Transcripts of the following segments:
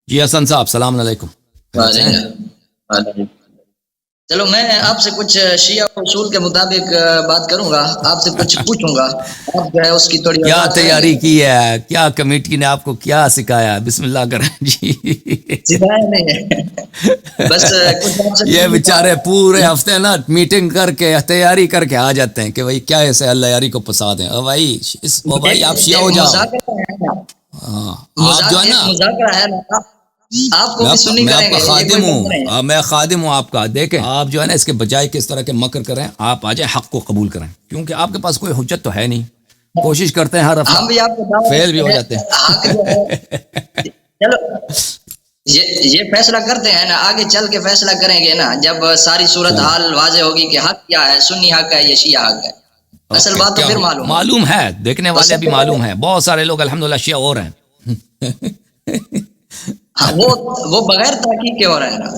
جی حسن صاحب السلام علیکم. چلو میں آپ سے کچھ شیعہ اصول کے مطابق بات کروں گا، آپ سے کچھ پوچھوں گا، آپ جو ہے اس کی تھوڑی کیا وضاحت کریں گے. تیاری کی ہے؟ کیا کمیٹی نے آپ کو کیا سکھایا؟ بسم اللہ کریں جی. سکھایا نہیں ہے، بس کچھ آپ سے یہ پوچھوں بیچارے پورے ہفتے نا میٹنگ کر کے تیاری کر کے آ جاتے ہیں کہ بھائی کیا ایسے اللہ یاری کو پسا دیں. او بھائی آپ شیعہ ہو ایک جاؤ. مذاکرہ ہے نا، ہاں آپ جو ہے ایک نا، مذاکرہ ہے نا، آپ کو بھی سنی میں آپ کریں کا گے، یہ کوئی خادم بات نہیں ہے. ہوں، میں خادم ہوں آپ کا. دیکھیں آپ جو ہے نا اس کے بجائے کس طرح کے مکر کریں، آپ آ جائیں حق کو قبول کریں، کیونکہ آپ کے پاس کوئی حجت تو ہے نہیں. کوشش کرتے ہیں ہر ہفتہ، ہم بھی آپ کو دعوت فیل بھی ہو دیتے جاتے ہیں، حق جو ہے ہیں. چلو یہ فیصلہ کرتے ہیں نا، آگے چل کے فیصلہ کریں گے نا جب ساری صورت چلیں حال واضح ہوگی کہ حق کیا ہے، سنی حق ہے یا شیعہ حق ہے. اصل اوکے، بات تو کیا پھر ہو معلوم ہوگی. معلوم ہے، دیکھنے تو والے سب بھی سے معلوم پہلے ہیں، بہت سارے لوگ الحمدللہ شیعہ اور ہیں. ہاں، وہ بغیر تحقیق کے ہو رہا ہے نا.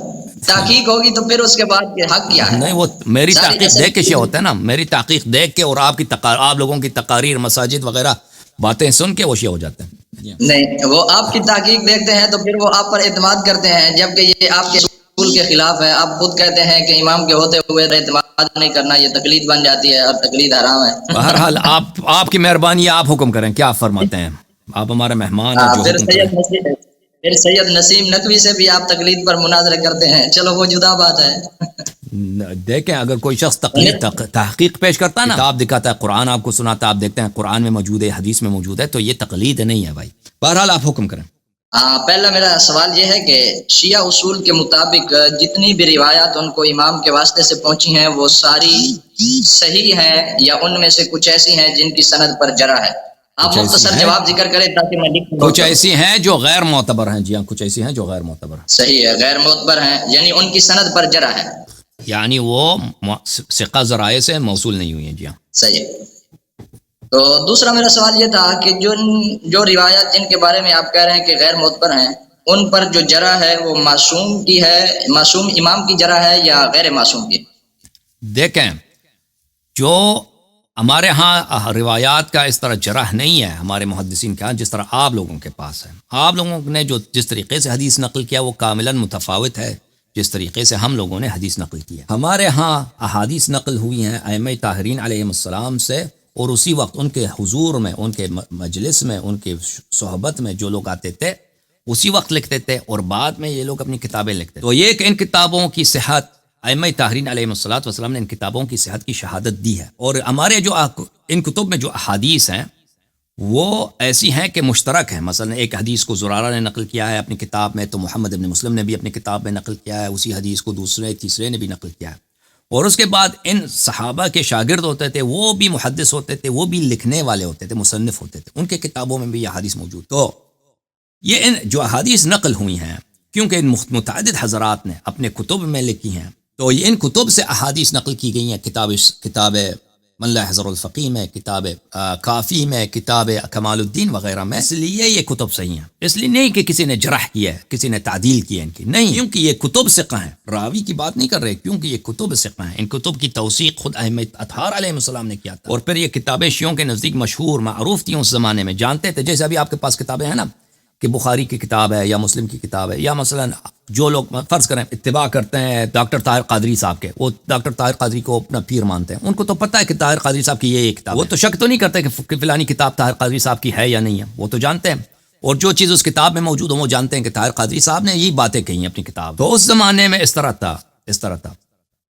تحقیق ہوگی تو پھر اس کے بعد کہ حق کیا ہے. نہیں، وہ میری ساری تحقیق نسل دیکھ کے شیعہ ہوتا ہے نا، میری تحقیق دیکھ کے اور آپ کی آپ لوگوں کی تقاریر، مساجد وغیرہ باتیں سن کے وہ شیعہ ہو جاتے ہیں. نہیں، وہ آپ کی تحقیق دیکھتے ہیں تو پھر وہ آپ پر اعتماد کرتے ہیں، جبکہ یہ آپ کے اصول کے خلاف ہے. آپ خود کہتے ہیں کہ امام کے ہوتے ہوئے اعتماد نہیں کرنا، یہ تقلید بن جاتی ہے اور تقلید حرام ہے. بہرحال آپ کی مہربانی ہے، آپ حکم کریں، کیا فرماتے ہیں؟ آپ ہمارے مہمان ہیں، ہاں، جو حکم کریں. پھر سید نسیم نقوی سے بھی آپ تقلید پر مناظرے کرتے ہیں. چلو وہ جدا بات ہے. دیکھیں اگر کوئی شخص تحقیق پیش کرتا ہے نا، کتاب دکھاتا ہے، قرآن آپ کو سناتا ہے، آپ دیکھتے ہیں قرآن میں موجود ہے، حدیث میں موجود ہے، تو یہ تقلید نہیں ہے بھائی. بہرحال آپ حکم کریں. پہلا میرا سوال یہ ہے کہ شیعہ اصول کے مطابق جتنی بھی روایات ان کو امام کے واسطے سے پہنچی ہیں وہ ساری صحیح ہیں یا ان میں سے کچھ ایسی ہیں جن کی سند پر جرح ہے؟ آپ کچھ ایسی مختصر ہیں، جواب ذکر کریں تاکہ میں لکھ نوٹ کچھ کروں. ایسی ہیں جو غیر معتبر ہیں. جی ہاں، کچھ ایسی ہیں جو غیر معتبر ہیں. صحیح ہے، غیر معتبر ہیں، یعنی ان کی سند پر جرح ہے. یعنی وہ ثقہ ذرائع سے موصول نہیں ہوئی ہیں. جی ہاں صحیح ہے. تو دوسرا میرا سوال یہ تھا کہ جو روایات جن کے بارے میں آپ کہہ رہے ہیں کہ غیر معتبر ہیں، ان پر جو جرح ہے وہ معصوم کی ہے، معصوم امام کی جرح ہے یا غیر معصوم کی؟ دیکھیں، جو ہمارے ہاں روایات کا اس طرح جرح نہیں ہے ہمارے محدثین کے ہاں جس طرح آپ لوگوں کے پاس ہے. آپ لوگوں نے جس طریقے سے حدیث نقل کیا وہ کاملاً متفاوت ہے جس طریقے سے ہم لوگوں نے حدیث نقل کیا. ہمارے ہاں احادیث نقل ہوئی ہیں ائمہ طاہرین علیہم السلام سے، اور اسی وقت ان کے حضور میں، ان کے مجلس میں، ان کے صحبت میں جو لوگ آتے تھے اسی وقت لکھتے تھے، اور بعد میں یہ لوگ اپنی کتابیں لکھتے. تو یہ کہ ان کتابوں کی صحت ائمہ طاہرین علیہ السلام نے ان کتابوں کی صحت کی شہادت دی ہے. اور ہمارے جو ان کتب میں جو احادیث ہیں وہ ایسی ہیں کہ مشترک ہیں. مثلا ایک حدیث کو زرارہ نے نقل کیا ہے اپنی کتاب میں، تو محمد ابن مسلم نے بھی اپنی کتاب میں نقل کیا ہے. اسی حدیث کو دوسرے تیسرے نے بھی نقل کیا ہے. اور اس کے بعد ان صحابہ کے شاگرد ہوتے تھے، وہ بھی محدث ہوتے تھے، وہ بھی لکھنے والے ہوتے تھے، مصنف ہوتے تھے، ان کے کتابوں میں بھی یہ حدیث موجود. تو یہ ان جو احادیث نقل ہوئی ہیں کیونکہ ان متعدد حضرات نے اپنے کتب میں لکھی ہیں، تو ان کتب سے احادیث نقل کی گئی ہیں. کتاب من لا يحضر الفقیہ میں، کتاب کافی میں، کتاب کمال الدین وغیرہ میں. اس لیے یہ کتب صحیح ہیں. اس لیے نہیں کہ کسی نے جرح کیا ہے، کسی نے تعدیل کی ہے ان کی، نہیں، کیونکہ یہ کتب ثقہ ہیں. راوی کی بات نہیں کر رہے، کیونکہ یہ کتب ثقہ ہیں. ان کتب کی توثیق خود ائمہ اطہار علیہ السلام نے کیا تھا. اور پھر یہ کتابیں شیعوں کے نزدیک مشہور معروف تھیں اس زمانے میں، جانتے تھے. جیسے ابھی آپ کے پاس کتابیں ہیں نا کہ بخاری کی کتاب ہے یا مسلم کی کتاب ہے، یا مثلا جو لوگ فرض کریں اتباع کرتے ہیں ڈاکٹر طاہر قادری صاحب کے، وہ ڈاکٹر طاہر قادری کو اپنا پیر مانتے ہیں، ان کو تو پتہ ہے کہ طاہر قادری صاحب کی یہ کتاب ہے. وہ تو شک تو نہیں کرتے کہ فلانی کتاب طاہر قادری صاحب کی ہے یا نہیں ہے، وہ تو جانتے ہیں. اور جو چیز اس کتاب میں موجود ہو وہ جانتے ہیں کہ طاہر قادری صاحب نے یہ باتیں کہی ہیں اپنی کتاب. تو اس زمانے میں اس طرح تھا.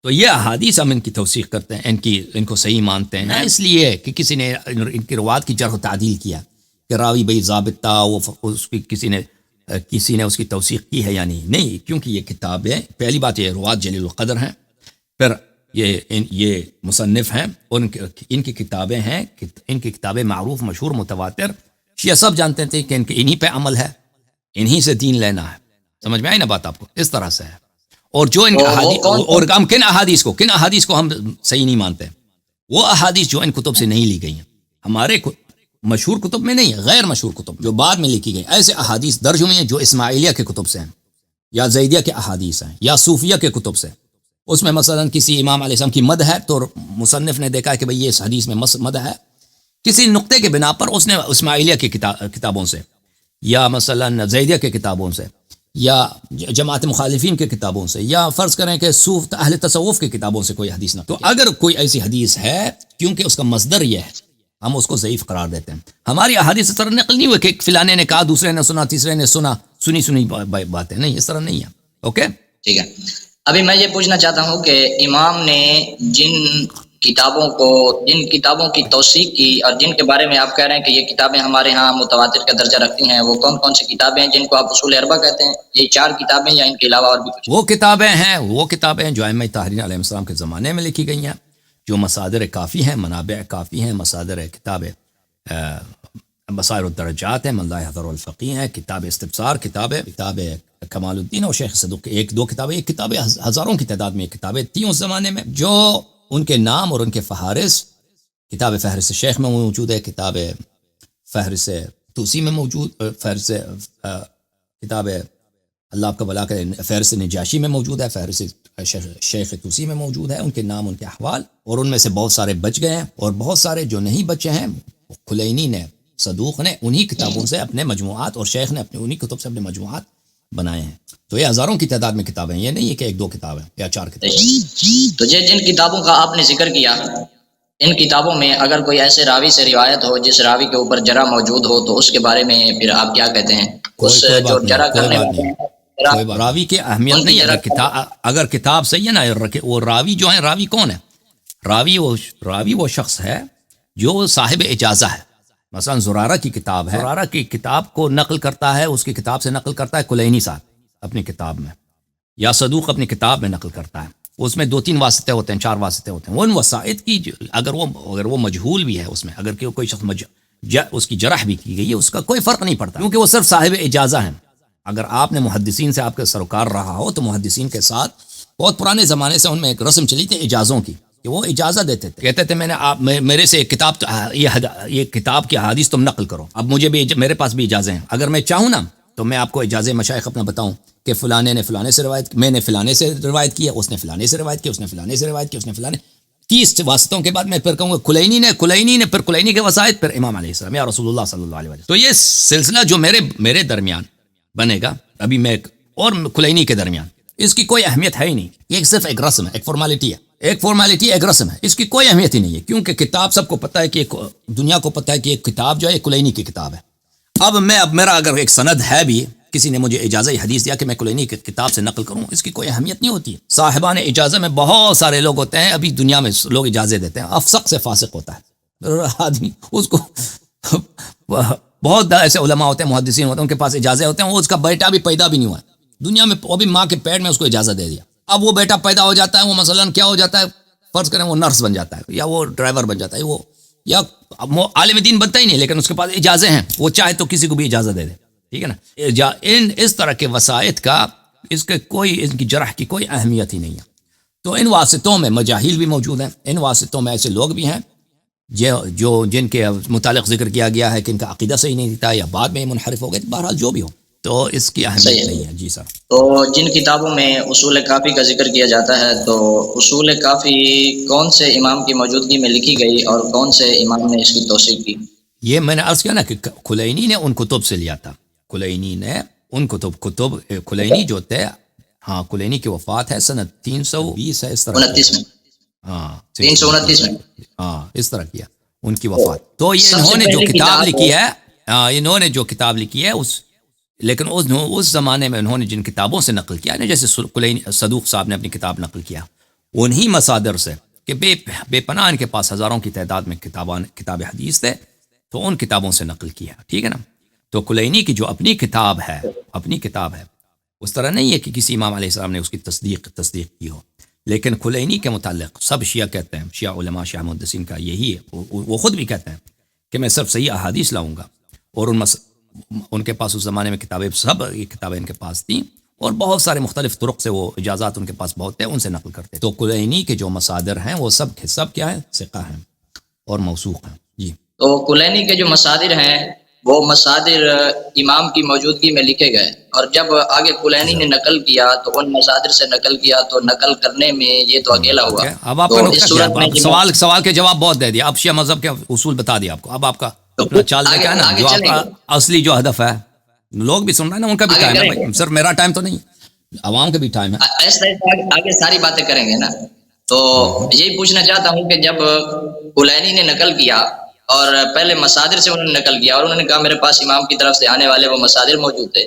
تو یہ احادیث ہم ان کی توثیق کرتے ہیں، ان کو صحیح مانتے ہیں، اس لیے کہ کسی نے ان کی روایت کی جرح و تعدیل کیا کہ راوی بھائی ضابط تھا، وہ اس کی کسی نے اس کی توثیق کی ہے یا نہیں، کیونکہ یہ کتابیں پہلی بات یہ روات جلیل القدر ہیں، پھر یہ مصنف ہیں، اور ان کی کتابیں ہیں، ان کی کتابیں معروف مشہور متواتر، شیعہ سب جانتے تھے کہ انہی پہ عمل ہے، انہی سے دین لینا ہے. سمجھ میں آئی نا بات آپ کو؟ اس طرح سے ہے. اور جو ان احادیث، اور ہم کن احادیث کو ہم صحیح نہیں مانتے، وہ احادیث جو ان کتب سے نہیں لی گئی ہیں، ہمارے مشہور کتب میں نہیں، غیر مشہور کتب جو بعد میں لکھی گئی ایسے احادیث درج ہوئی ہیں جو اسماعیلیہ کے کتب سے ہیں، یا زیدیہ کے احادیث ہیں، یا صوفیہ کے کتب سے. اس میں مثلا کسی امام علیہ السلام کی مدح ہے، تو مصنف نے دیکھا کہ بھئی یہ اس حدیث میں مدح ہے، کسی نقطے کے بنا پر اس نے اسماعیلیہ کی کتابوں سے، یا مثلا زیدیہ کے کتابوں سے، یا جماعت مخالفین کے کتابوں سے، یا فرض کریں کہ اہل تصوف کی کتابوں سے کوئی حدیث نہ، تو اگر کوئی ایسی حدیث ہے، کیونکہ اس کا مصدر یہ ہے، ہم اس کو ضعیف قرار دیتے ہیں. ہماری احادیث اس طرح نقل نہیں ہوئی کہ فلانے نے کہا، دوسرے نے سنا، تیسرے نے سنا، سنی باتیں نہیں، اس طرح نہیں ہے. اوکے ٹھیک ہے. ابھی میں یہ پوچھنا چاہتا ہوں کہ امام نے جن کتابوں کی توثیق کی اور جن کے بارے میں آپ کہہ رہے ہیں کہ یہ کتابیں ہمارے ہاں متواتر کا درجہ رکھتی ہیں، وہ کون کون سی کتابیں ہیں جن کو آپ اصول اربع کہتے ہیں؟ یہ 4 کتابیں یا ان کے علاوہ اور بھی کچھ؟ وہ کتابیں جو ائمہ طاہرین علیہ السلام کے زمانے میں لکھی گئی ہیں، جو مصادر کافی ہیں، منابع کافی ہیں. مصادر کتاب بصائر الدرجات ہے، من لا يحضر الفقیہ ہے، کتاب استبصار، کتاب کمال الدین اور شیخ صدوق کی 1-2 کتابیں، ایک کتاب ہزاروں کی تعداد میں کتابیں تھیں اس زمانے میں، جو ان کے نام اور ان کے فہارس کتاب فہرست شیخ میں موجود ہے، کتاب فہرست توسی میں موجود، فہرست کتاب اللہ آپ کا بلا کرے فہرست نجاشی میں موجود ہے، فہرست شیخ توسی میں موجود ہے. ان کے نام، ان کے احوال، اور ان میں سے بہت سارے بچ گئے ہیں اور بہت سارے جو نہیں بچے ہیں، کلینی نے، صدوق نے انہی کتابوں سے اپنے مجموعات، اور شیخ نے اپنے انہی کتب سے اپنے مجموعات بنائے ہیں. تو یہ ہزاروں کی تعداد میں کتابیں ہیں، یہ نہیں ہے کہ 1-2 کتابیں یا 4 کتابیں. تو جن کتابوں کا آپ نے ذکر کیا، ان کتابوں میں اگر کوئی ایسے راوی سے روایت ہو جس راوی کے اوپر جرح موجود ہو، تو اس کے بارے میں پھر آپ کیا کہتے ہیں؟ کوئی راوی کی اہمیت نہیں ہے. اگر کتاب صحیح ہے نا، وہ راوی جو ہے، راوی کون ہے؟ راوی وہ شخص ہے جو صاحب اجازہ ہے. مثلا زرارہ کی کتاب ہے، زرارہ کی کتاب کو نقل کرتا ہے، اس کی کتاب سے نقل کرتا ہے کلینی صاحب اپنی کتاب میں، یا صدوق اپنی کتاب میں نقل کرتا ہے. اس میں 2-3 واسطے ہوتے ہیں، 4 واسطے ہوتے ہیں. ان وسائط کی اگر وہ مجہول بھی ہے، اس میں اگر کوئی شخص اس کی جرح بھی کی گئی ہے، اس کا کوئی فرق نہیں پڑتا، کیونکہ وہ صرف صاحب اجازہ ہیں. اگر آپ نے محدثین سے آپ کے سروکار رہا ہو، تو محدثین کے ساتھ بہت پرانے زمانے سے ان میں ایک رسم چلی تھی اجازوں کی، کہ وہ اجازہ دیتے تھے، کہتے تھے میرے سے ایک کتاب، یہ کتاب کی احادیث تم نقل کرو. اب مجھے بھی میرے پاس بھی اجازے ہیں، اگر میں چاہوں نا تو میں آپ کو اجازے مشائخ اپنا بتاؤں کہ فلانے نے فلانے سے روایت، میں نے فلانے سے روایت کی ہے، اس نے فلانے سے روایت کی، اس نے فلانے سے روایت کی، اس نے فلانے 30 واسطوں کے بعد میں پھر کہوں گا کلینی نے پھر کلینی کے وسائط، پھر امام علیہ السلام یا رسول اللہ صلی اللہ علیہ وسلم. تو یہ سلسلہ جو میرے درمیان بنے گا ابھی میں اور کلینی کے درمیان، اس کی کوئی اہمیت ہے ہی نہیں. یہ صرف ایک رسم ہے، ایک فارمیلٹی ہے، ایک رسم ہے. اس کی کوئی اہمیت ہی نہیں ہے، کیونکہ کتاب سب کو پتہ ہے کہ دنیا کو پتہ ہے کہ ایک کتاب جو ہے کلینی کی کتاب ہے. اب میرا اگر ایک سند ہے بھی، کسی نے مجھے اجازہ حدیث دیا کہ میں کلینی کی کتاب سے نقل کروں، اس کی کوئی اہمیت نہیں ہوتی ہے. صاحبان اجازہ میں بہت سارے لوگ ہوتے ہیں، ابھی دنیا میں لوگ اجازے دیتے ہیں. افسق سے فاسق ہوتا ہے آدمی، اس کو بہت ایسے علماء ہوتے ہیں، محدثین ہوتے ہیں، ان کے پاس اجازے ہوتے ہیں، وہ اس کا بیٹا بھی پیدا بھی نہیں ہوا دنیا میں، وہ بھی ماں کے پیٹ میں اس کو اجازت دے دیا. اب وہ بیٹا پیدا ہو جاتا ہے، وہ مثلاً کیا ہو جاتا ہے، فرض کریں وہ نرس بن جاتا ہے، یا وہ ڈرائیور بن جاتا ہے، وہ یا عالم دین بنتا ہی نہیں، لیکن اس کے پاس اجازے ہیں، وہ چاہے تو کسی کو بھی اجازت دے دے. ٹھیک ہے نا. اس طرح کے وسائط کا ان کی جرح کی کوئی اہمیت ہی نہیں ہے. تو ان واسطوں میں مجاہیل بھی موجود ہیں، ان واسطوں میں ایسے لوگ بھی ہیں جو جن کے متعلق ذکر کیا گیا ہے کہ ان کا عقیدہ صحیح نہیں تھا یا بعد میں منحرف ہو گئے. بہرحال جو بھی ہو، تو اس کی اہمیت نہیں ہے. جی سر. تو جن کتابوں میں اصول کافی کا ذکر کیا جاتا ہے، تو اصول کافی کون سے امام کی موجودگی میں لکھی گئی اور کون سے امام نے اس کی توثیق کی؟ یہ میں نے عرض کیا نا کہ کلینی نے ان کتب سے لیا تھا. کلینی نے ان کلینی جو تھے، ہاں کلینی کی وفات ہے سنت 320 ہے، اس طرح 29 میں، ہاں 329 میں، ہاں اس طرح کیا ان کی وفات. تو یہ انہوں نے جو کتاب لکھی ہے، انہوں نے جو کتاب لکھی ہے لیکن اس زمانے میں انہوں نے جن کتابوں سے نقل کیا، جیسے صدوق صاحب نے اپنی کتاب نقل کیا، انہی مصادر سے کہ بے پناہ ان کے پاس ہزاروں کی تعداد میں کتاب حدیث تھے، تو ان کتابوں سے نقل کیا. ٹھیک ہے نا. تو کلینی کی جو اپنی کتاب ہے اس طرح نہیں ہے کہ کسی امام علیہ السلام نے اس کی تصدیق کی ہو، لیکن کلینی کے متعلق سب شیعہ کہتے ہیں، شیعہ علماء، شیعہ محدثین کا یہی ہے، وہ خود بھی کہتے ہیں کہ میں صرف صحیح احادیث لاؤں گا. اور ان کے پاس اس زمانے میں یہ کتابیں ان کے پاس تھیں، اور بہت سارے مختلف طرق سے وہ اجازات ان کے پاس بہت ہیں، ان سے نقل کرتے. تو کلینی کے جو مصادر ہیں وہ سب کیا ہیں؟ ثقہ ہیں اور موثوق ہیں. جی. تو کلینی کے جو مصادر ہیں وہ مصادر امام کی موجودگی میں لکھے گئے، اور جب آگے کلینی نے نقل کیا تو ان مصادر سے نقل کیا، تو نقل کرنے میں یہ تو اکیلا ہوا. اب آپ کا سوال کے جواب بہت دے دیا. اب شیعہ مذہب کے اصول بتا دیا آپ کو. اب آپ کا اپنا چال کیا ہے نا، جو آپ کا اصلی جو ہدف ہے لوگ بھی سن رہے ہیں نا، ان کا بھی آگے ٹائم ہے کریں بھائی، صرف میرا ٹائم تو نہیں، عوام کا بھی ٹائم ہے. ایسا آگے ساری باتیں کریں گے نا. تو یہی پوچھنا چاہتا ہوں کہ جب کلینی نے نقل کیا اور پہلے مصادر سے انہوں نے نقل کیا اور انہوں نے کہا میرے پاس امام کی طرف سے آنے والے وہ مصادر موجود تھے،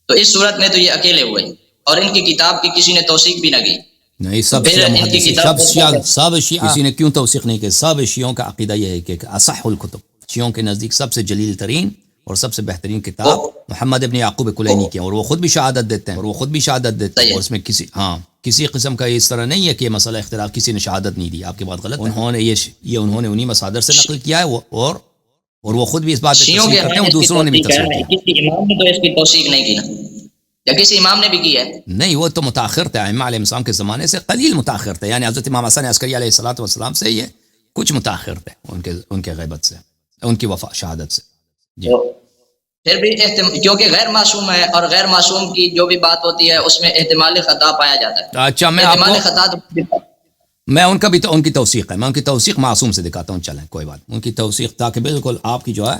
تو اس صورت میں تو یہ اکیلے ہوئے اور ان کی کتاب کی کسی نے توثیق بھی نہ کی. نہیں، تو سب پھر شیعہ ان کی محدثین، کتاب سب شیعہ کسی نے کیوں توثیق نہیں کی؟ سب شیعوں کا عقیدہ یہ ہے کہ اصح الکتب، شیعوں کے نزدیک سب سے جلیل ترین اور سب سے بہترین کتاب محمد ابن یعقوب کلینی کی، اور وہ خود بھی شہادت دیتے ہیں، اور اس میں کسی قسم کا اس طرح نہیں ہے کہ یہ مسئلہ اختلاف کسی نے شہادت نہیں دی. آپ کی بات غلط ہے. انہوں نے انہی مصادر سے نقل کیا ہے، اور وہ خود بھی اس بات پہ شیعوں تصریح کے کرتے ہیں، اور دوسروں نے بھی تصریح کی. کسی امام نے تو اس کی توثیق نہیں کی نا، یا کسی امام نے بھی کی ہے؟ نہیں، وہ تو متاخر تھے، ائمہ علیہ السلام کے زمانے سے قلیل متاخر تھے، یعنی حضرت امام حسن عسکری علیہ الصلوۃ والسلام سے یہ کچھ متاخر تھے، ان کے غیبت سے، ان کی شہادت سے. جی پھر بھی کیونکہ غیر معصوم ہے، اور غیر معصوم کی جو بھی بات ہوتی ہے اس میں احتمال خطا پایا جاتا ہے. اچھا، احتمال خطا تو میں ان کا بھی ان کی توثیق ہے، میں ان کی توثیق معصوم سے دکھاتا ہوں. چلیں کوئی بات، ان کی توثیق تاکہ بالکل آپ کی جو ہے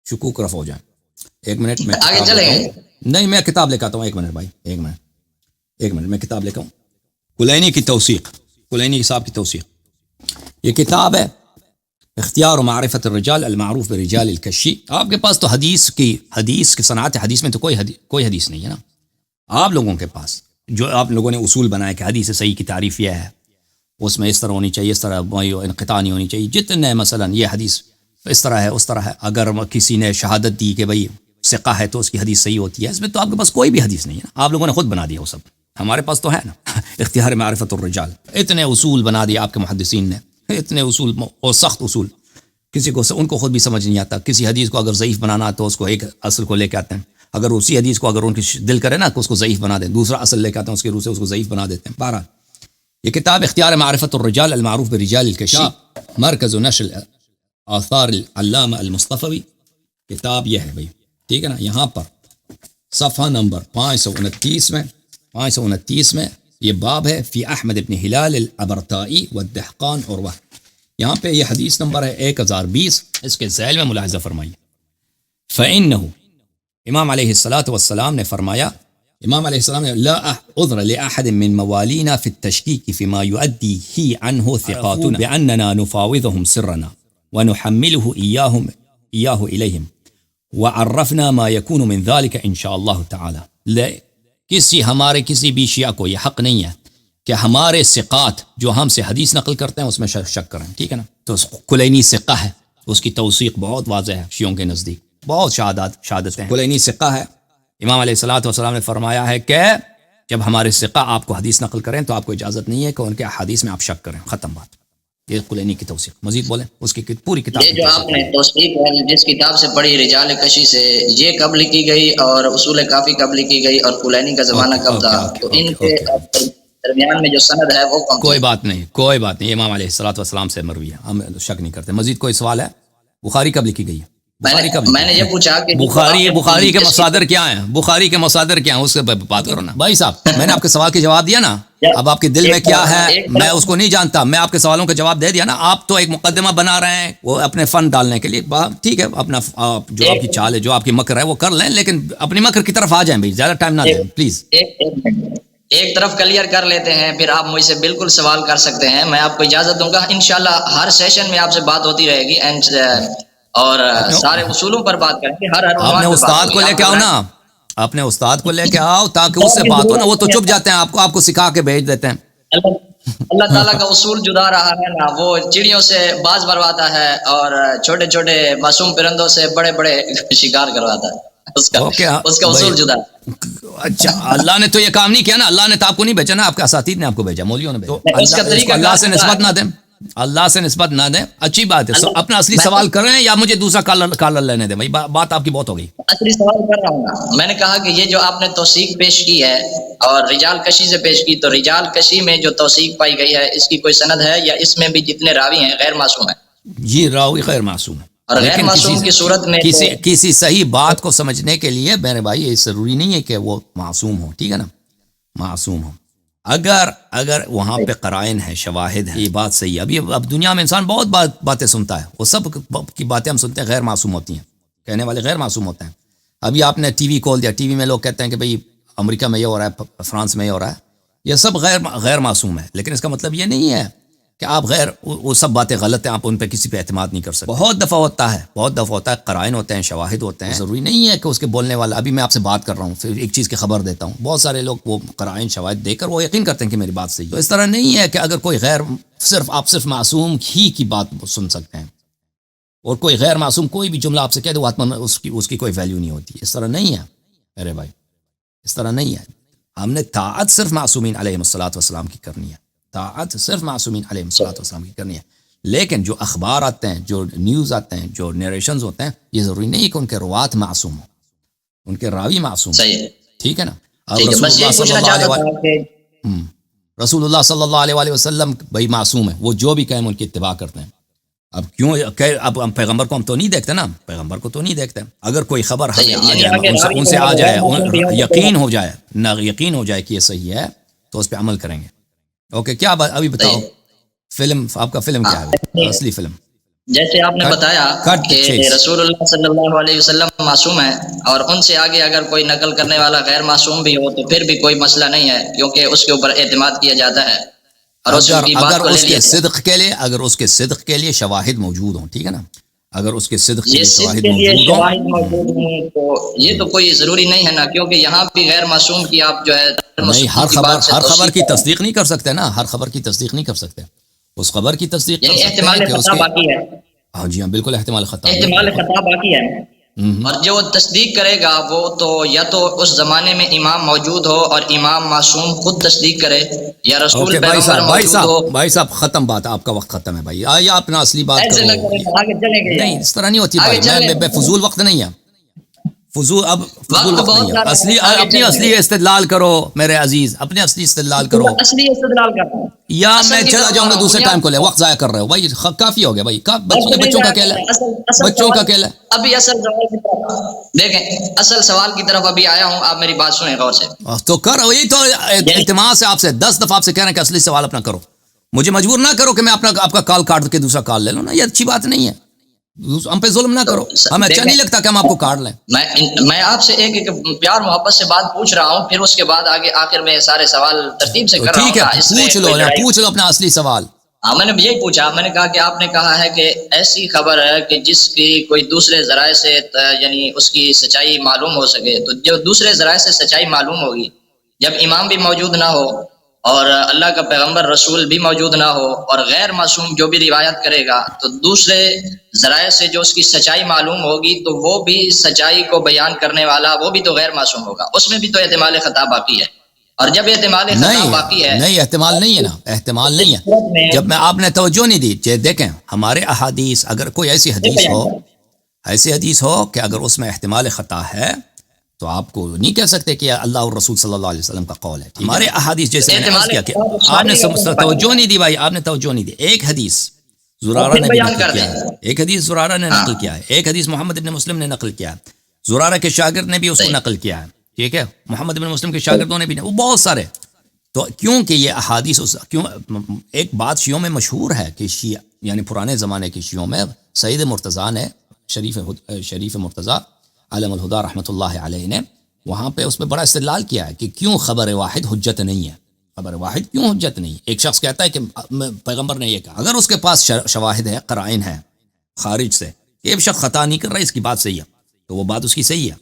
شکوک رفع ہو جائیں. ایک منٹ میں آگے چلیں گے. نہیں، میں کتاب لے کے آتا ہوں. ایک منٹ بھائی، ایک منٹ میں کتاب لے کے آؤں. کلینی کی توثیق، کلینی صاحب کی توثیق، یہ کتاب ہے اختیار و معرفت الرجال المعروف برجال الکشی. آپ کے پاس تو حدیث کی صنعت، حدیث میں تو کوئی حدیث نہیں ہے نا. آپ لوگوں کے پاس جو آپ لوگوں نے اصول بنایا کہ حدیث صحیح کی تعریف یہ ہے، اس میں اس طرح ہونی چاہیے، اس طرح انقطاع نہیں ہونی چاہیے، جتنے مثلا یہ حدیث اس طرح ہے اس طرح ہے. اگر کسی نے شہادت دی کہ بھائی ثقہ ہے تو اس کی حدیث صحیح ہوتی ہے، اس میں تو آپ کے پاس کوئی بھی حدیث نہیں ہے نا. آپ لوگوں نے خود بنا دیا وہ سب. ہمارے پاس تو ہے نا اختیار معرفت الرجال. اتنے اصول بنا دیا آپ کے محدثین نے، اتنے اصول اور سخت اصول. کسی کو ان کو خود بھی سمجھ نہیں آتا. کسی حدیث کو اگر ضعیف بنانا تو اس کو ایک اصل کو لے کے آتے ہیں، اگر اسی حدیث کو اگر ان کی دل کرے نا کہ اس کو ضعیف بنا دیں، دوسرا اصل لے کے آتے ہیں، اس کے روح سے اس کو ضعیف بنا دیتے ہیں. بہرحال یہ کتاب اختیار معرفت الرجال المعروف برجال الکشی، مرکز نشر آثار العلامہ المصطفی، کتاب یہ ہے بھائی، ٹھیک ہے نا. یہاں پر صفحہ نمبر 529 میں یہ باب ہے فی احمد ابن ہلال العبرتائی والدہقان عروہ. یہاں پہ یہ حدیث نمبر ہے 1020. اس کے ذیل میں ملاحظہ فرمائیے. فَإِنَّهُ، امام علیہ الصلاۃ والسلام نے فرمایا، امام علیہ السلام نے لا عذر لأحد من موالينا في التشكيك فيما يؤديه عنه ثقاتنا بأننا نفاوضهم سرنا ونحمله إياه إليهم وعرفنا ما يكون من ذلك إن شاء الله تعالى. کسی بھی شیعہ کو یہ حق نہیں ہے کہ ہمارے ثقات جو ہم سے حدیث نقل کرتے ہیں اس میں شک کریں، ٹھیک ہے نا. تو کلینی ثقہ ہے، اس کی توثیق بہت واضح ہے شیعوں کے نزدیک، بہت شہادت ہیں. کلینی ثقہ ہے. امام علیہ الصلوۃ والسلام نے فرمایا ہے کہ جب ہمارے ثقہ آپ کو حدیث نقل کریں تو آپ کو اجازت نہیں ہے کہ ان کے حدیث میں آپ شک کریں. ختم بات. یہ کلینی کی توثیق. مزید بولیں اس کی پوری کتاب. یہ جو آپ نے توثیق جس کتاب سے پڑھی رجال کشی سے، یہ کب لکھی گئی اور اصول کافی کب لکھی گئی اور کلینی کا زمانہ کب تھا؟ تو ان کے درمیان میں جو سند ہے وہ کون؟ کوئی بات نہیں، امام علیہ الصلوۃ والسلام سے مروی ہے، ہم شک نہیں کرتے. مزید کوئی سوال ہے؟ بخاری کب لکھی گئی ہے؟ میں نے یہ پوچھا کہ بخاری کے مصادر کیا ہیں؟ بخاری کے مصادر کیا ہیں؟ اس سے بات کرو نا بھائی صاحب. میں نے آپ کے سوال کے جواب دیا نا. اب آپ کے دل میں کیا ہے میں اس کو نہیں جانتا. میں آپ کے سوالوں کا جواب دے دیا نا. آپ تو ایک مقدمہ بنا رہے ہیں وہ اپنے فن ڈالنے کے لیے. ٹھیک ہے، اپنا جو آپ کی چال ہے، جو آپ کی مکر ہے وہ کر لیں، لیکن اپنی مکر کی طرف آ جائیں بھائی، زیادہ ٹائم نہ دیں پلیز. ایک طرف کلیئر کر لیتے ہیں، پھر آپ مجھ سے بالکل سوال کر سکتے ہیں. میں آپ کو اجازت دوں گا، انشاءاللہ ہر سیشن میں آپ سے بات ہوتی رہے گی اور سارے اصولوں پر بات کریں گے. ہر اپنے استاد کو لے کے آؤ نا، اپنے استاد کو لے کے آؤ تاکہ اس سے بات ہو نا. وہ تو چپ جاتے ہیں، آپ کو سکھا کے بھیج دیتے ہیں. اللہ تعالیٰ کا اصول جدا رہا ہے نا، وہ چڑیوں سے باز مرواتا ہے اور چھوٹے چھوٹے معصوم پرندوں سے بڑے بڑے شکار کرواتا ہے. اس کا اصول جدا. اچھا، اللہ نے تو یہ کام نہیں کیا نا. اللہ نے تو آپ کو نہیں بھیجا نا، آپ کے اساتید نے آپ کو بھیجا، مولویوں نے بھیجا. اللہ سے نسبت نہ دیں، اللہ سے نسبت نہ دیں. اچھی بات ہے. اپنا اصلی سوال کریں یا مجھے دوسرا کالر لینے دیں. بھائی بات آپ کی بہت ہو گئی. اصلی سوال کر رہا ہوں نا. میں نے کہا کہ یہ جو آپ نے توثیق پیش کی ہے اور رجال کشی سے پیش کی، تو رجال کشی میں جو توثیق پائی گئی ہے اس کی کوئی سند ہے یا اس میں بھی جتنے راوی ہیں غیر معصوم ہیں؟ جی، راوی غیر معصوم ہے. اور غیر معصوم کی صورت میں کسی صحیح بات کو سمجھنے کے لیے میرے بھائی یہ ضروری نہیں ہے کہ وہ معصوم ہو، ٹھیک ہے نا، معصوم ہو. اگر وہاں پہ قرائن ہے، شواہد ہے، یہ بات صحیح ہے. اب دنیا میں انسان بہت باتیں سنتا ہے، وہ سب کی باتیں ہم سنتے ہیں غیر معصوم ہوتی ہیں، کہنے والے غیر معصوم ہوتے ہیں. ابھی آپ نے ٹی وی کھول دیا، ٹی وی میں لوگ کہتے ہیں کہ بھئی امریکہ میں یہ ہو رہا ہے، فرانس میں یہ ہو رہا ہے، یہ سب غیر معصوم ہے، لیکن اس کا مطلب یہ نہیں ہے کہ آپ وہ سب باتیں غلط ہیں، آپ ان پہ کسی پہ اعتماد نہیں کر سکتے۔ بہت دفعہ ہوتا ہے، قرائن ہوتے ہیں، شواہد ہوتے ہیں، ضروری نہیں ہے کہ اس کے بولنے والا، ابھی میں آپ سے بات کر رہا ہوں، پھر ایک چیز کی خبر دیتا ہوں، بہت سارے لوگ وہ قرائن شواہد دے کر وہ یقین کرتے ہیں کہ میری بات صحیح ہے۔ تو اس طرح نہیں ہے کہ اگر کوئی آپ صرف معصوم ہی کی بات سن سکتے ہیں، اور کوئی غیر معصوم کوئی بھی جملہ آپ سے کہہ دے وہ اس کی کوئی ویلیو نہیں ہوتی، اس طرح نہیں ہے میرے بھائی، اس طرح نہیں ہے۔ ہم نے طاعت صرف معصومین علیہم الصلوۃ والسلام کی کرنی ہے، طاعت صرف معصومین علیہم الصلوۃ والسلام کی کرنی ہے، لیکن جو اخبار آتے ہیں، جو نیوز آتے ہیں، جو نیریشنز ہوتے ہیں، یہ ضروری نہیں کہ ان کے روات معصوم ہوں، ان کے راوی معصوم صحیح ہے، ٹھیک ہے نا۔ اب ٹھیک ہے، بس یہ پوچھنا چاہتا تھا کہ رسول اللہ صلی اللہ علیہ وسلم بھائی معصوم ہے، وہ جو بھی کہیں ان کی اتباع کرتے ہیں۔ اب کیوں اب ہم پیغمبر کو ہم تو نہیں دیکھتے نا، پیغمبر کو تو نہیں دیکھتے، اگر کوئی خبر ہمیں آ جائے، ان سے آ جائے، یقین ہو جائے، نہ یقین ہو جائے کہ یہ صحیح ہے، تو اس پہ عمل کریں گے۔ اوکے، کیا بات ابھی بتاؤ، فلم آپ کا فلم کیا ہے، اصلی فلم؟ جیسے آپ نے بتایا کہ رسول اللہ صلی اللہ علیہ وسلم معصوم ہے، اور ان سے آگے اگر کوئی نقل کرنے والا غیر معصوم بھی ہو تو پھر بھی کوئی مسئلہ نہیں ہے، کیونکہ اس کے اوپر اعتماد کیا جاتا ہے، اور اگر اس کے صدق کے لیے شواہد موجود ہوں، ٹھیک ہے نا، اگر اس کے صدق کے لیے شواہد موجود ہوں تو یہ تو کوئی ضروری نہیں ہے نا، کیونکہ یہاں بھی غیر معصوم کی آپ جو ہے نہیں، ہر خبر کی تصدیق نہیں کر سکتے نا، ہر خبر کی تصدیق نہیں کر سکتے، اس خبر کی تصدیق کر سکتے ہیں کہ اس کے باقی ہے۔ ہاں جی ہاں، بالکل احتمال خطا باقی ہے، اور جو تصدیق کرے گا وہ تو یا تو اس زمانے میں امام موجود ہو اور امام معصوم خود تصدیق کرے، یا رسول پیغمبر موجود ہو۔ بھائی صاحب ختم بات، آپ کا وقت ختم ہے بھائی، آئیے اپنا اصلی بات کرو۔ نہیں، اس طرح نہیں ہوتی بھائی، میں فضول وقت نہیں ہے، فضول وقت نہیں ہے، اپنی اصلی استدلال کرو میرے عزیز، اپنے اصلی استدلال کرو، اصلی استدلال کرتا ہوں، یا میں چلا جاؤں گا دوسرے ٹائم کو لے، وقت ضائع کر رہے ہو بھائی، کافی ہو گیا بھائی، بچوں کا کھیل ہے، بچوں کا کھیل ہے۔ ابھی اصل سوال کی طرف دیکھیں، اصل سوال کی طرف ابھی آیا ہوں، آپ میری بات سنیں غور سے تو کرو، یہی تو التماس سے آپ سے 10 دفعہ آپ سے کہہ رہے ہیں کہ اصلی سوال اپنا کرو، مجھے مجبور نہ کرو کہ میں آپ کا کال کاٹ کے دوسرا کال لے لوں نا، یہ اچھی بات نہیں ہے، ہم پہ ظلم نہ کرو، ہمیں اچھا نہیں لگتا کہ ہم آپ کو کاٹ لیں۔ میں آپ سے ایک پیار محبت سے بات پوچھ رہا ہوں، پھر اس کے بعد آگے آخر میں سارے سوال ترتیب سے کر رہا ہوں۔ ٹھیک ہے، پوچھ لو اپنا اصلی سوال۔ ہاں، میں نے یہی پوچھا، میں نے کہا کہ آپ نے کہا ہے کہ ایسی خبر ہے کہ جس کی کوئی دوسرے ذرائع سے یعنی اس کی سچائی معلوم ہو سکے، تو جو دوسرے ذرائع سے سچائی معلوم ہوگی، جب امام بھی موجود نہ ہو اور اللہ کا پیغمبر رسول بھی موجود نہ ہو اور غیر معصوم جو بھی روایت کرے گا، تو دوسرے ذرائع سے جو اس کی سچائی معلوم ہوگی تو وہ بھی سچائی کو بیان کرنے والا وہ بھی تو غیر معصوم ہوگا، اس میں بھی تو احتمال خطا باقی ہے، اور جب احتمال خطا باقی ہے، نہیں احتمال نہیں ہے نا، احتمال نہیں ہے، جب میں آپ نے توجہ نہیں دی، دیکھیں ہمارے احادیث، اگر کوئی ایسی حدیث ہو کہ اگر اس میں احتمال خطا ہے تو آپ کو نہیں کہہ سکتے کہ اللہ اور رسول صلی اللہ علیہ وسلم کا قول ہے، ہمارے احادیث جیسے میں نے عرض کیا کہ آپ نے توجہ نہیں دی بھائی، آپ نے توجہ نہیں دی، ایک حدیث زرارہ نے نقل کیا ہے، ایک حدیث زرارہ نے نقل کیا ہے، ایک حدیث محمد ابن مسلم نے نقل کیا ہے، زرارہ کے شاگرد نے بھی اس کو نقل کیا ہے، ٹھیک ہے، محمد بن مسلم کے شاگردوں نے بھی، وہ بہت سارے، تو کیونکہ یہ احادیث ایک بات شیعوں میں مشہور ہے کہ شیعہ یعنی پرانے زمانے کے شیعوں میں سید مرتضیٰ نے شریف مرتضیٰ علم الہدا رحمۃ اللہ علیہ نے وہاں پہ اس پہ بڑا استدلال کیا ہے کہ کیوں خبر واحد حجت نہیں ہے، خبر واحد کیوں حجت نہیں، ایک شخص کہتا ہے کہ پیغمبر نے یہ کہا، اگر اس کے پاس شواہد ہے، قرائن ہے خارج سے، یہ شخص خطا نہیں کر رہا ہے، اس کی بات صحیح ہے، تو وہ بات اس کی صحیح ہے،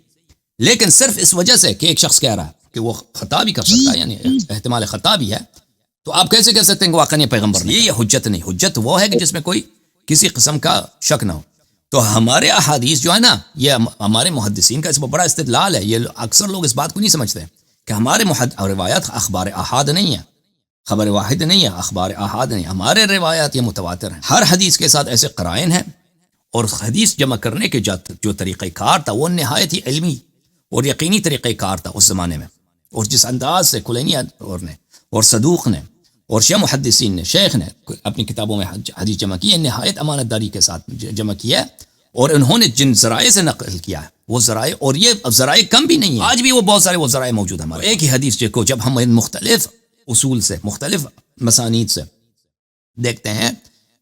لیکن صرف اس وجہ سے کہ ایک شخص کہہ رہا ہے کہ وہ خطا بھی کر سکتا ہے، یعنی احتمال خطا بھی ہے، تو آپ کیسے کہہ سکتے ہیں کہ واقعی پیغمبر نے، یہ حجت نہیں، حجت وہ ہے کہ جس میں کوئی کسی قسم کا شک نہ ہو۔ تو ہمارے احادیث جو ہے نا، یہ ہمارے محدثین کا اس میں بڑا استدلال ہے، یہ اکثر لوگ اس بات کو نہیں سمجھتے کہ ہمارے روایات اخبار احاد نہیں ہے، خبر واحد نہیں ہے، اخبار احاد نہیں، ہمارے روایات یہ متواتر ہیں، ہر حدیث کے ساتھ ایسے قرائن ہیں، اور حدیث جمع کرنے کے جو طریقہ کار تھا وہ نہایت ہی علمی اور یقینی طریقہ کار تھا اس زمانے میں، اور جس انداز سے کلینی اور صدوق نے اور شیعہ محدثین نے، شیخ نے اپنی کتابوں میں حدیث جمع کی ہے، نہایت امانت داری کے ساتھ جمع کیا ہے، اور انہوں نے جن ذرائع سے نقل کیا ہے وہ ذرائع، اور یہ ذرائع کم بھی نہیں ہیں، آج بھی وہ بہت سارے وہ ذرائع موجود ہیں ہمارے، ایک ہی حدیث کو جب ہم مختلف اصول سے، مختلف مسانید سے دیکھتے ہیں،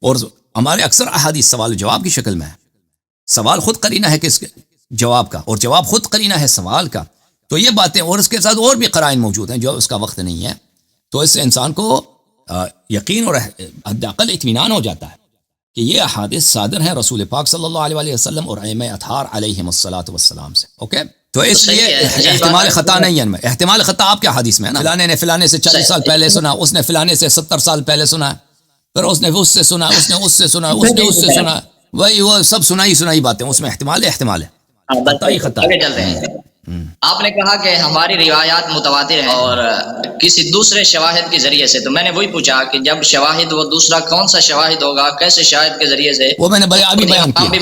اور ہمارے اکثر احادیث سوال و جواب کی شکل میں ہے، سوال خود قرینہ ہے کہ جواب کا، اور جواب خود قرینہ ہے سوال کا. تو یہ باتیں، اور اس کے ساتھ اور بھی قرائن موجود ہیں جو اس کا وقت نہیں ہے. تو اس سے انسان کو یقین اور حد اقل اطمینان ہو جاتا ہے کہ یہ احادیث صادر ہیں رسول پاک صلی اللہ علیہ وسلم اور ائمہ اطہار علیہم الصلاۃ والسلام سے. اوکے، تو اس لیے احتمال خطا نہیں ہے ان میں. احتمال خطا آپ کے حدیث میں ہے نا، فلانے نے فلانے سے 40 سال پہلے سنا، اس نے فلانے سے 70 سال پہلے سنا، پھر اس نے اس سے سنا، اس نے اس سے سنا، اس نے اس سے سنا، وہی وہ سب سنائی باتیں، اس میں احتمال ہے خطا ہی خطا. آگے چلتے ہیں. آپ نے کہا کہ ہماری روایات متواتر ہیں اور کسی دوسرے شواہد کے ذریعے سے، تو میں نے وہی پوچھا کہ جب شواہد، وہ دوسرا کون سا شواہد ہوگا، کیسے شاہد کے ذریعے سے؟ وہ میں نے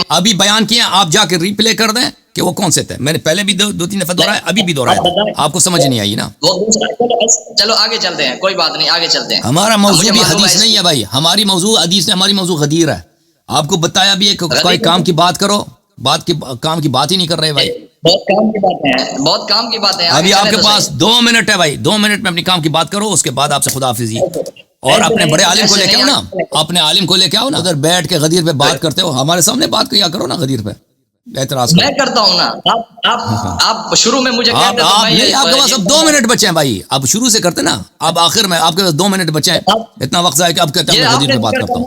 ابھی بیان کیا، آپ جا کے ریپلے کر دیں کہ وہ کون سے تھے. میں نے پہلے بھی 2-3 دفعہ دہرایا، ابھی بھی دہرایا، آپ کو سمجھ نہیں آئی نا. وہ دوسرا، چلو آگے چلتے ہیں، کوئی بات نہیں، آگے چلتے ہیں. ہمارا موضوع بھی حدیث نہیں ہے بھائی، ہماری موضوع حدیث ہے، ہماری موضوع غدیر ہے. آپ کو بتایا بھی ہے کہ کوئی کام کی بات کرو، کام کی بات ہی نہیں کر رہے بھائی. بہت کام کی باتیں ہیں. ابھی آپ کے پاس 2 منٹ ہے بھائی، 2 منٹ میں اپنی کام کی بات کرو، اس کے بعد آپ سے خدا حافظی. اور اپنے بڑے عالم کو لے کے آؤ نا، اپنے عالم کو لے کے آؤ نا. ادھر بیٹھ کے غدیر پہ بات کرتے ہو، ہمارے سامنے بات کیا کرو نا غدیر پہ. اعتراض میں کرتا ہوں نا، آپ شروع میں مجھے کہتے تو میں آپ کے پاس اب 2 منٹ بچے ہیں بھائی، اب شروع سے کرتے نا، اب آخر میں آپ کے پاس 2 منٹ بچے ہیں. اتنا وقت ضائع کہ اب کہتے ہیں میں غدیر پہ بات کرتا ہوں.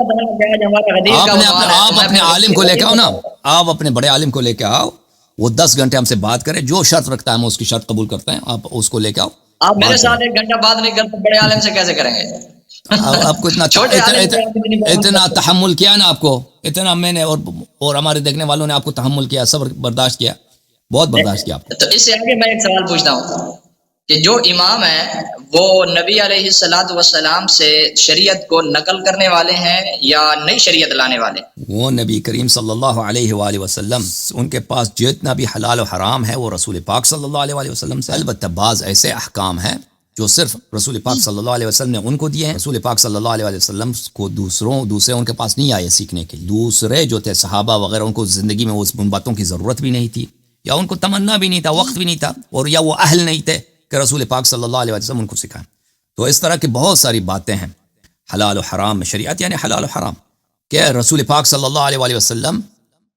آپ اپنے عالم کو لے کے آؤ نا، آپ اپنے بڑے عالم کو لے کے آؤ، وہ 10 گھنٹے ہم سے بات کرے، جو شرط رکھتا ہے ہم اس کی شرط قبول کرتے ہیں. آپ اس کو لے کے آؤ. آپ میرے ساتھ 1 گھنٹہ بات نہیں کرتے، بڑے عالم سے کیسے کریں گے؟ آپ کو اتنا تحمل کیا نا، آپ کو اتنا میں نے اور ہمارے دیکھنے والوں نے آپ کو تحمل کیا، صبر برداشت کیا، بہت برداشت کیا آپ کو. تو اس سے آگے میں ایک سوال پوچھتا ہوں کہ جو امام ہیں وہ نبی علیہ الصلوۃ والسلام سے شریعت کو نقل کرنے والے ہیں یا نئی شریعت لانے والے؟ وہ نبی کریم صلی اللہ علیہ وآلہ وسلم، ان کے پاس جتنا بھی حلال و حرام ہے وہ رسول پاک صلی اللہ علیہ وآلہ وسلم سے. البتہ بعض ایسے احکام ہیں جو صرف رسول پاک صلی اللہ علیہ وسلم نے ان کو دیے ہیں. رسول پاک صلی اللہ علیہ وسلم کو دوسرے ان کے پاس نہیں آئے سیکھنے کے. دوسرے جو تھے صحابہ وغیرہ، ان کو زندگی میں ان باتوں کی ضرورت بھی نہیں تھی، یا ان کو تمنا بھی نہیں تھا، وقت بھی نہیں تھا، اور یا وہ اہل نہیں تھے کہ رسول پاک صلی اللہ علیہ وسلم ان کو سکھائیں. تو اس طرح کی بہت ساری باتیں ہیں حلال و حرام میں. شریعت یعنی حلال و حرام، کہ رسول پاک صلی اللہ علیہ وسلم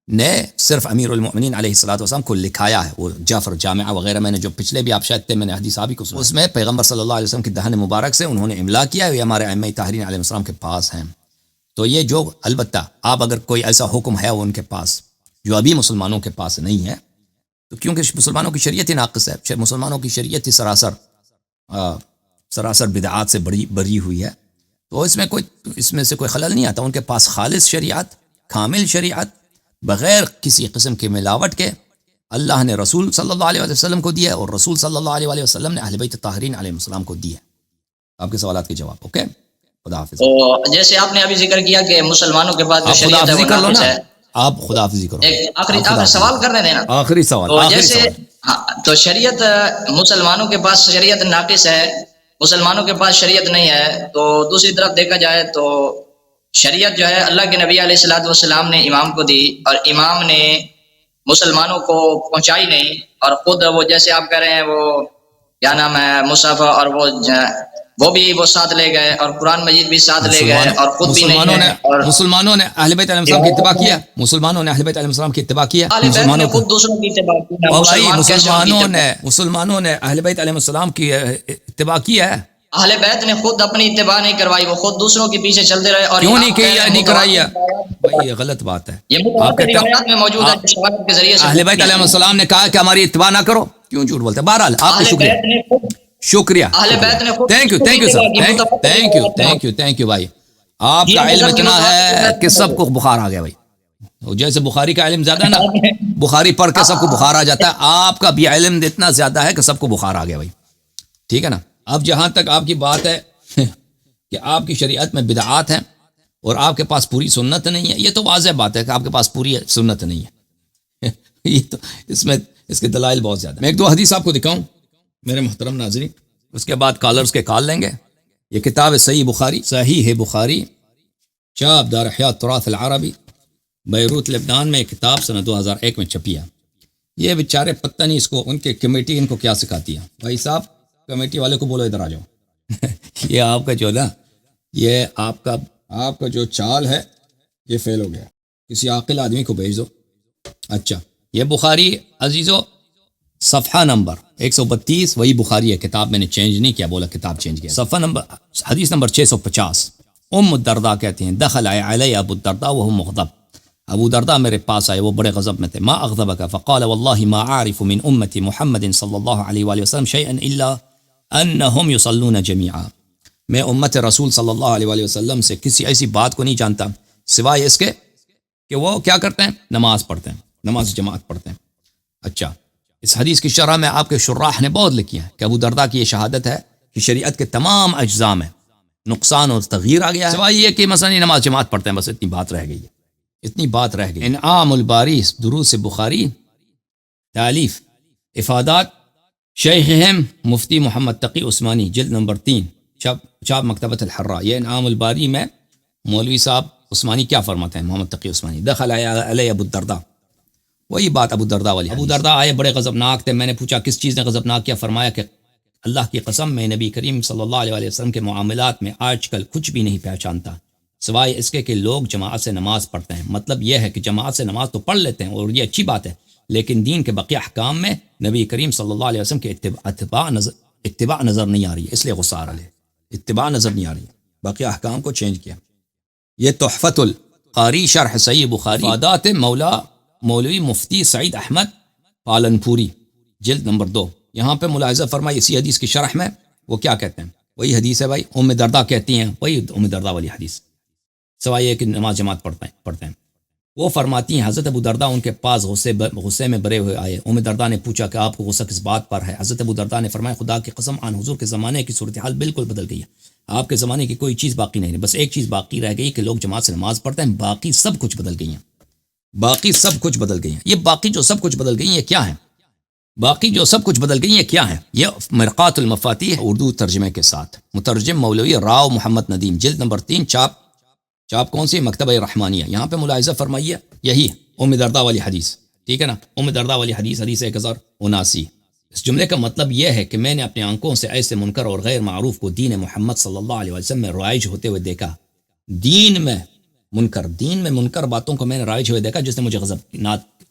نے صرف امیر المؤمنین علیہ الصلوۃ والسلام کو لکھایا ہے. وہ جعفر جامعہ وغیرہ میں نے جو پچھلے بھی آپ شاید تھے، میں نے حدیث آپ ہی کو سنا، اس میں پیغمبر صلی اللہ علیہ وسلم کی دہن مبارک سے انہوں نے املا کیا ہے، یہ ہمارے ائمہ طاہرین علیہ السلام کے پاس ہیں. تو یہ جو، البتہ آپ اگر کوئی ایسا حکم ہے وہ ان کے پاس جو ابھی مسلمانوں کے پاس نہیں ہے، تو کیونکہ مسلمانوں کی شریعت ہی ناقص ہے، مسلمانوں کی شریعت ہی سراسر بدعات سے بری ہوئی ہے، تو اس میں سے کوئی خلل نہیں آتا. ان کے پاس خالص شریعت، کامل شریعت، بغیر کسی قسم کی ملاوٹ کے اللہ نے رسول صلی اللہ علیہ وسلم کو دیا، اور رسول صلی اللہ علیہ وسلم نے اہل بیت طاہرین علیہ السلام کو دیا. آپ کے سوالات کے جواب. اوکے، خدا حافظ. تو جیسے آپ نے ابھی ذکر کیا کہ مسلمانوں کے پاس جو شریعت ہے وہ ناقص ہے، آپ خدا حافظی کرو. آخری سوال کرنے دینا، آخری سوال. تو جیسے تو شریعت، مسلمانوں کے پاس شریعت ناقص ہے، مسلمانوں کے پاس شریعت نہیں ہے، تو دوسری طرف دیکھا جائے تو شریعت جو ہے اللہ کے نبی علیہ الصلوۃ والسلام نے امام کو دی، اور امام نے مسلمانوں کو پہنچائی نہیں، اور خود وہ جیسے آپ کہہ رہے ہیں وہ کیا نام ہے مصحف، اور وہ بھی وہ ساتھ لے گئے، اور قرآن مجید بھی ساتھ لے گئے، اور خود بھی نہیں ہے. اور مسلمانوں نے اہل بیت علیہ السلام کی اتباع کیا، مسلمانوں نے اہل بیت علیہ السلام کی اتباع کیا، مسلمانوں خود دوسروں کی اتباع کی، مسلمانوں نے اہل بیت علیہ السلام کی اتباع کیا ہے. اہل بیت نے خود اپنی اتباع نہیں کروائی، وہ خود دوسروں کے پیچھے چلتے رہے. اور کیوں نہیں کرائی ہے بھائی؟ یہ غلط بات ہے. آپ کے روایات میں موجود ہے شواہد کے ذریعے سے. اہل بیت علیہ السلام نے کہا کہ ہماری اتباع نہ کرو، کیوں جھوٹ بولتے ہیں؟ بہرحال آپ کا شکریہ. تھینک یو بھائی. آپ کا علم اتنا ہے کہ سب کو بخار آ گیا بھائی. جیسے بخاری کا علم زیادہ ہے نا، بخاری پڑھ کے سب کو بخار آ جاتا ہے، آپ کا بھی علم اتنا زیادہ ہے کہ سب کو بخار آ گیا بھائی. ٹھیک ہے نا. اب جہاں تک آپ کی بات ہے کہ آپ کی شریعت میں بدعات ہیں اور آپ کے پاس پوری سنت نہیں ہے، یہ تو واضح بات ہے کہ آپ کے پاس پوری سنت نہیں ہے. یہ تو اس کے دلائل بہت زیادہ. میں 1-2 حدیث آپ کو دکھاؤں میرے محترم ناظرین، اس کے بعد کالرز کے کال لیں گے. یہ کتاب ہے صحیح بخاری، چاپ دار احیاء التراث العربی، بیروت لبنان میں. کتاب سنہ 2001 میں چھپی ہے. یہ بیچارے پتہ نہیں اس کو ان کے کمیٹی ان کو کیا سکھاتی ہے. بھائی صاحب کمیٹی والے کو بولو ادھر آ جاؤ. یہ آپ کا جو نا، یہ آپ کا جو چال ہے یہ فیل ہو گیا. کسی عاقل آدمی کو بھیج دو. اچھا یہ بخاری عزیزو صفحہ نمبر 132 وہی بخاری ہے، کتاب میں نے چینج نہیں کیا، بولا کتاب چینج کیا. صفحہ نمبر حدیث نمبر 650. ام الدرداء کہتے ہیں دخل علی ابو الدرداء وهو مغضب، ابو درداء میرے پاس آئے، وہ بڑے غضب میں تھے. ما اغضبك فقال والله ما اعرف من امتی محمد صلی اللہ علیہ وآلہ وسلم شيئا الا انہم يصلون جميعا، میں امت رسول صلی اللہ علیہ وآلہ وسلم سے کسی ایسی بات کو نہیں جانتا سوائے اس کے کہ وہ کیا کرتے ہیں، نماز پڑھتے ہیں، نماز جماعت پڑھتے ہیں. اچھا، اس حدیث کی شرح میں آپ کے شراح نے بہت لکھی ہے کہ ابو درداء کی یہ شہادت ہے کہ شریعت کے تمام اجزاء میں نقصان اور تغییر آ گیا ہے سوائے یہ کہ مثلا نماز جماعت پڑھتے ہیں، بس اتنی بات رہ گئی ہے، اتنی بات رہ گئی. انعام الباری دروس بخاری تالیف افادات شیخہم مفتی محمد تقی عثمانی جلد نمبر 3 چاپ مکتبۃ الحراء. یہ انعام الباری میں مولوی صاحب عثمانی کیا فرماتے ہیں، محمد تقی عثمانی. دخل علی ابو الدرداء، وہی بات ابو درداء والی. ابو درداء آئے بڑے غضبناک تھے. میں نے پوچھا کس چیز نے غضبناک کیا؟ فرمایا کہ اللہ کی قسم میں نبی کریم صلی اللہ علیہ وسلم کے معاملات میں آج کل کچھ بھی نہیں پہچانتا سوائے اس کے کہ لوگ جماعت سے نماز پڑھتے ہیں. مطلب یہ ہے کہ جماعت سے نماز تو پڑھ لیتے ہیں اور یہ اچھی بات ہے، لیکن دین کے بقیہ احکام میں نبی کریم صلی اللہ علیہ وسلم کے اتباع نظر نہیں آ رہی ہے، اس لیے غصہ آ رہا ہے، اتباع نظر نہیں آ رہی ہے، باقی احکام کو چینج کیا. یہ تحفۃ القاری شرح صحیح بخاری افادات مولوی مفتی سعید احمد پالنپوری جلد نمبر 2. یہاں پہ ملاحظہ فرمائی اسی حدیث کی شرح میں وہ کیا کہتے ہیں، وہی حدیث ہے بھائی، ام درداء کہتی ہیں، وہی ام درداء والی حدیث سوائے یہ کہ نماز جماعت پڑھتے ہیں. وہ فرماتی ہیں حضرت ابو درداء ان کے پاس غصے میں بھرے ہوئے آئے. ام درداء نے پوچھا کہ آپ کو غصہ کس بات پر ہے؟ حضرت ابو درداء نے فرمایا خدا کی قسم آن حضور کے زمانے کی صورتحال بالکل بدل گئی ہے، آپ کے زمانے کی کوئی چیز باقی نہیں ہے، بس ایک چیز باقی رہ گئی کہ لوگ جماعت سے نماز پڑھتے ہیں، باقی سب کچھ بدل گئی ہیں، باقی سب کچھ بدل گئی ہیں. یہ باقی جو سب کچھ بدل گئی ہیں یہ کیا ہے؟ باقی جو سب کچھ بدل گئی ہیں کیا ہے؟ یہ مرقات المفاتیح اردو ترجمے کے ساتھ، مترجم مولوی راؤ محمد ندیم جلد نمبر 3 چاپ کون سی؟ مکتبہ رحمانیہ. یہاں پہ ملاحظہ فرمائیے یہی ام درداء والی حدیث، ٹھیک ہے نا، ام درداء والی حدیث 1079. اس جملے کا مطلب یہ ہے کہ میں نے اپنی آنکھوں سے ایسے منکر اور غیر معروف کو دین محمد صلی اللہ علیہ وسلم میں رائج ہوتے ہوئے دیکھا. دین میں منکر باتوں کو میں نے رائج ہوئے دیکھا جس نے مجھے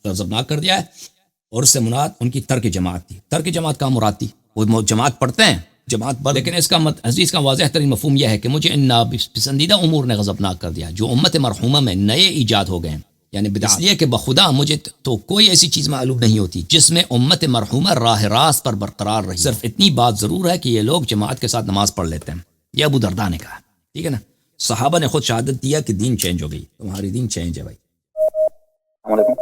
غضبناک کر دیا ہے، اور اس سے مراد ان کی ترک جماعت تھی. ترک جماعت کا مراد تھی وہ جماعت پڑھتے ہیں جماعت پر، لیکن اس کا حدیث کا واضح ترین مفہوم یہ ہے کہ مجھے ان ناپسندیدہ امور نے غضبناک کر دیا جو امت مرحومہ میں نئے ایجاد ہو گئے ہیں، یعنی بدعات. اس لیے کہ بخدا مجھے تو کوئی ایسی چیز معلوم نہیں ہوتی جس میں امت مرحومہ راہ راست پر برقرار رہی. صرف اتنی بات ضرور ہے کہ یہ لوگ جماعت کے ساتھ نماز پڑھ لیتے ہیں. یہ ابو درداء نے کہا، ٹھیک ہے نا. صحابہ نے خود شہادت دیا کہ دین چینج ہو گئی، تمہاری دین چینج ہے بھائی. السلام علیکم.